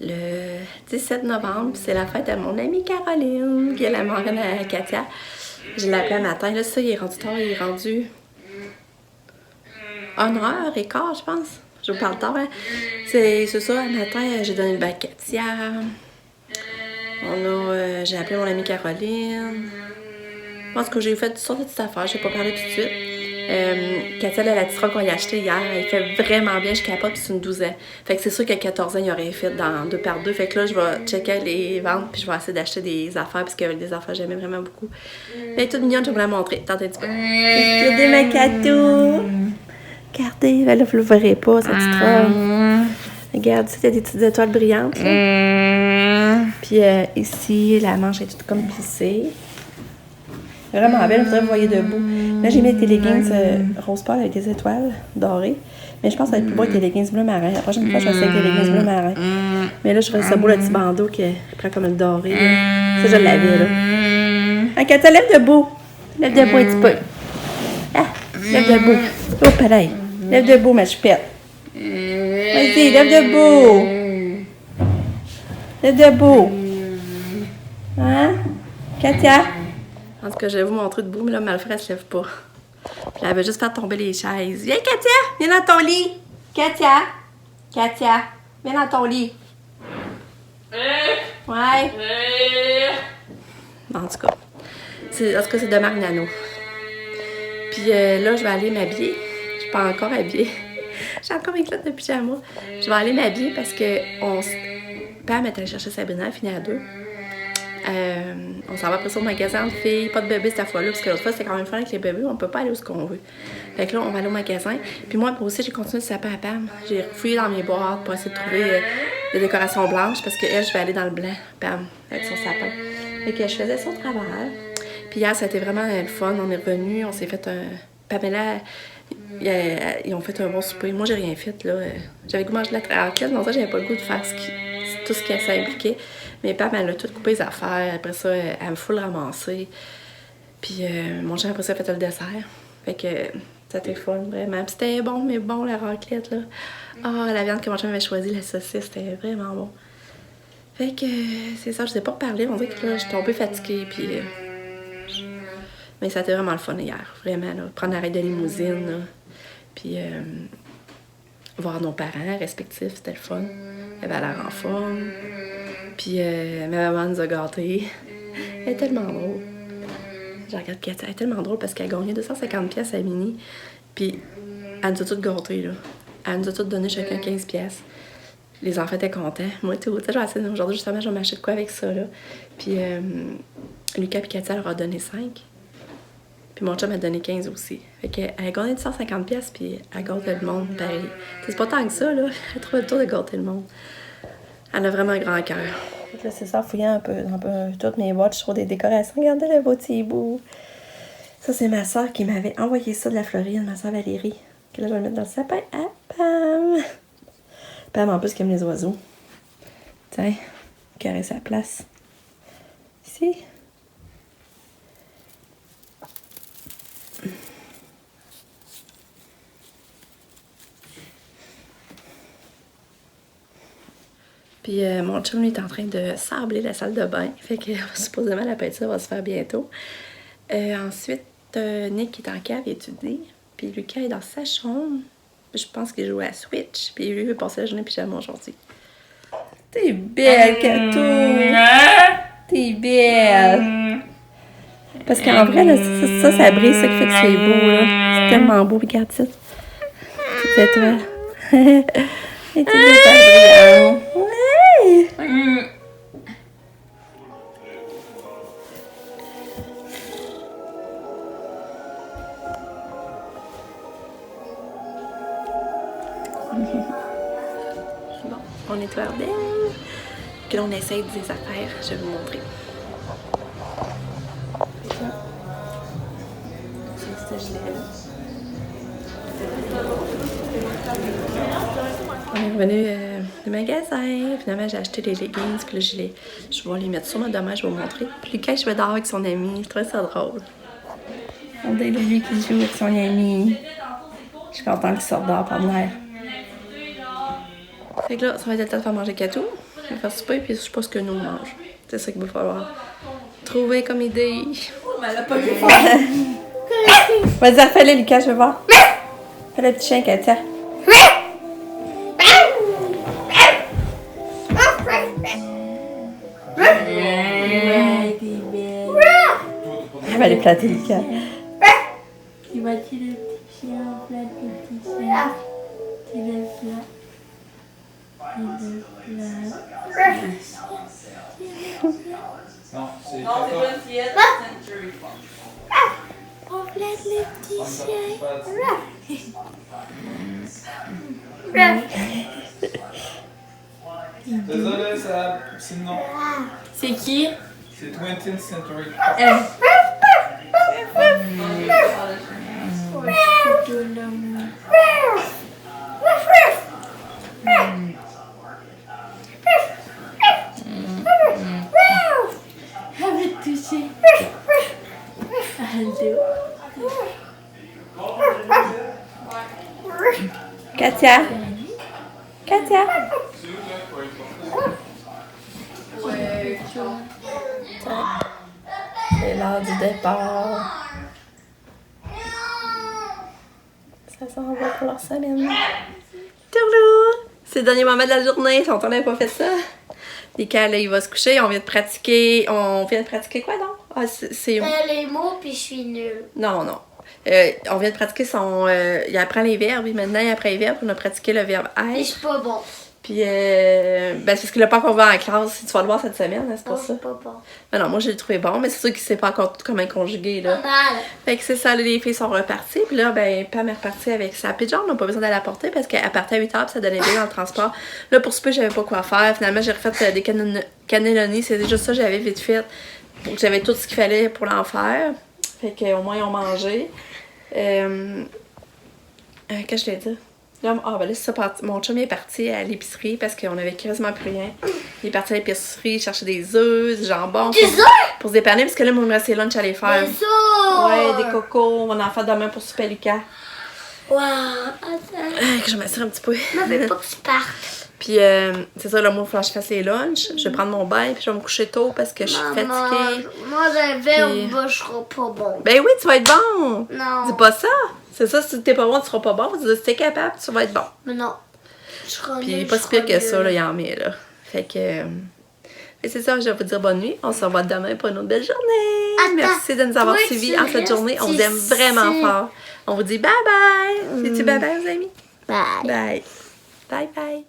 le 17 novembre. C'est la fête à mon amie Caroline, qui est la marraine à Katia. Je l'ai appelée un matin. Là, ça, il est rendu tard. Il est rendu 1h15, je pense. Je vous parle tard, hein? C'est ça, un matin, j'ai donné le bac à Katia. J'ai appelé mon amie Caroline. Je pense que j'ai fait toutes sortes de petites affaires. Je vais pas parler tout de suite. Katia, la petite robe qu'on lui a achetée hier, elle fait vraiment bien. Je capote, puis c'est une 12 ans. Fait que c'est sûr qu'à 14 ans, il aurait fait dans 2 par 2. Fait que là, je vais checker les ventes, puis je vais essayer d'acheter des affaires, parce qu'il y avait des affaires que j'aimais vraiment beaucoup. Elle est toute mignonne, je vais vous la montrer. Attendez un petit peu. Il y a des macatous. Regardez, là, vous ne le verrez pas, sa petite robe. Regarde, il y a des petites étoiles brillantes. Là. Puis ici, la manche est toute comme plissée. Vraiment belle, vous voyez debout. Là, j'ai mis des leggings rose pâle avec des étoiles dorées. Mais je pense que ça va être plus beau avec des leggings bleu marin. La prochaine fois, je vais essayer avec des leggings bleu marin. Mais là, je ferais ça beau, le petit bandeau qui prend comme une dorée. Là. Ça, je l'avais, là. Ah, Katia, lève debout. Lève debout un petit peu. Ah, lève debout. Oh, pareil. Lève debout, ma chupette. Vas-y, lève debout. Lève debout. Hein? Katia? En tout cas, je vais vous montrer debout, mais là, Malfred, elle se lève pas. Puis elle veut juste faire tomber les chaises. Viens, Katia! Viens dans ton lit! Katia! Katia! Viens dans ton lit! Ouais! En tout cas, c'est de Marc Nano. Puis là, je vais aller m'habiller. Je suis pas encore habillée. J'ai encore mes clottes de pyjama. Je vais aller m'habiller parce que Pam est allée chercher Sabrina, elle finit à 2. On s'en va après ça au magasin de filles, pas de bébé cette fois-là, parce que l'autre fois c'était quand même fun avec les bébés, on peut pas aller où ce qu'on veut. Fait que là, on va aller au magasin. Puis moi aussi, j'ai continué de saper à Pam. J'ai fouillé dans mes boîtes pour essayer de trouver des décorations blanches, parce que elle, je vais aller dans le blanc, Pam, avec son sapin. Fait que je faisais son travail. Puis hier, ça a été vraiment le fun. On est revenus, on s'est fait un. Pamela, ils ont fait un bon souper. Moi, j'ai rien fait, là. J'avais goût de manger de la raclette, mais ça, j'avais pas le goût de faire tout ce que ça impliquait. Mais Pam, elle a tout coupé les affaires. Après ça, elle me fout le ramasser. Puis mon chien, après ça, a fait le dessert. Fait que ça a été fun, vraiment. Puis c'était bon, mais bon, la raclette, là. Ah, la viande que mon chien avait choisie, la saucisse, c'était vraiment bon. Fait que c'est ça, je sais pas reparler. On dirait que là, je suis tombée fatiguée. Puis, mais ça a été vraiment le fun hier, vraiment. Là. Prendre l'arrêt de limousine, là. Puis voir nos parents respectifs, c'était le fun. Elle avait l'air en forme. Puis ma maman nous a gâtés. Elle est tellement drôle. Je regarde Katia, elle est tellement drôle parce qu'elle a gagné 250 pièces à Mini. Puis elle nous a toutes gâtés, là. Elle nous a toutes donné chacun 15 pièces. Les enfants étaient contents. Moi, tout. Tu sais, aujourd'hui, justement, je vais m'acheter de quoi avec ça, là. Puis Lucas et Katia leur a donné 5. Puis mon chum m'a donné 15 aussi. Fait qu'elle a gagné 250 pièces, puis elle gâte le monde, pareil. C'est pas tant que ça, là. Elle trouve le tour de gâter le monde. Elle a vraiment un grand cœur. Là, c'est ça, en fouillant un peu dans toutes mes boîtes, je trouve des décorations. Regardez le beau petit bout. Ça, c'est ma soeur qui m'avait envoyé ça de la Floride, ma soeur Valérie. Que là, je vais le mettre dans le sapin. Ah, Pam! Pam, en plus, qui aime les oiseaux. Tiens, carré sa place. Ici. Puis mon chum, lui, est en train de sabler la salle de bain. Fait que supposément la peinture va se faire bientôt. Ensuite, Nick est en cave, il étudie. Puis Lucas est dans sa chambre. Je pense qu'il joue à Switch. Puis lui, il veut passer la journée pyjama aujourd'hui. T'es belle, Katou! T'es belle! Parce qu'en vrai, là, ça brille, ça qui fait que c'est beau, là. C'est tellement beau, regarde ça. Toutes étoiles. Et toutes étoiles brillantes. Ouais! Bon, on est tout belle. Puis là, on essaye des affaires. Je vais vous montrer. C'est ce gilet-là. On est revenu du magasin. Finalement, j'ai acheté les leggings. Puis là, je vais les mettre sur moi demain. Je vais vous montrer. Puis Lucas, je vais dehors avec son ami. Je trouve ça drôle. On est lui qui joue avec son ami. Je suis contente qu'il sorte dehors par l'air. Fait que là, ça va être le temps de faire manger Katou. Je vais faire souper, puis je sais pas ce que nous on mange. C'est ça qu'il va falloir trouver comme idée. Mais elle a pas vu Vas-y, fais-le, Lucas, je vais voir. Fais le petit chien, Katia. Elle va aller plater, Lucas. Tu vas tirer le petit chien, flatte le petit chien. Tu le flattes. Tu le flattes. Non, c'est Non, c'est pas une fillette, c'est une jury. On flatte le petit chien. Désolé, c'est non. C'est qui? C'est 20th Century. Elle va te toucher. Katia. Katia. C'est l'heure du départ. Ça s'en va pour leur semaine. Tourlou! C'est le dernier moment de la journée. Si on n'avait pas fait ça. Lucas, là, il va se coucher. On vient de pratiquer. On vient de pratiquer quoi donc? Ah, c'est... Les mots, puis je suis nulle. Non, non. On vient de pratiquer son... il apprend les verbes. Et maintenant, il apprend les verbes. On a pratiqué le verbe Et je être. suis pas bon. Puis, ben, c'est parce qu'il l'a pas encore vu en classe. Tu vas le voir cette semaine, hein, c'est Non, pour je ça. suis pas bon. Ben non, moi, je l'ai trouvé bon. Mais c'est sûr qu'il sait pas encore comment conjuguer, là. Pas mal. Fait que c'est ça, là, les filles sont reparties. Puis là, ben, Pam est repartie avec sa pigeon. On n'a pas besoin d'aller la porter parce qu'elle partait à 8h puis ça donnait bien dans le transport. Là, pour souper, j'avais pas quoi faire. Finalement, j'ai refait des cannelloni. C'est juste ça, j'avais vite fait. Pour que j'avais tout ce qu'il fallait pour l'en faire. Fait qu'au moins, ils ont mangé. Qu'est-ce que je voulais dire? Là, ben là, c'est ça. Mon chum il est parti à l'épicerie parce qu'on avait quasiment plus rien. Il est parti à l'épicerie chercher des œufs, du jambon. Des œufs? Pour se dépanner parce que là, moi, il me restait lunch à aller faire. Des œufs! Ouais, des cocos. On va en faire demain pour souper, Lucas. Wow, attends. Que je m'assure un petit peu. Je veux pas que tu partes. Puis, c'est ça, là, moi, il faut que je fasse les lunchs. Je vais prendre mon bain, puis je vais me coucher tôt parce que je suis fatiguée. Moi, le verre Puis- bas, je serai pas bon. Ben oui, tu vas être bon. Non. Dis pas ça. C'est ça, si t'es pas bon, tu seras pas bon. Si t'es capable, tu vas être bon. Mais non. Je serai Puis, il nulle, est pas je si pire serai que ça, nulle. là, il en met, là. Fait que. Et c'est ça, je vais vous dire bonne nuit. On se revoit demain pour une autre belle journée. Attends, Merci de nous avoir toi, suivis tu en cette journée. On vous aime restes vraiment ici. fort. On vous dit bye bye. C'est-tu bye bye, aux amis? Bye. Bye. Bye bye.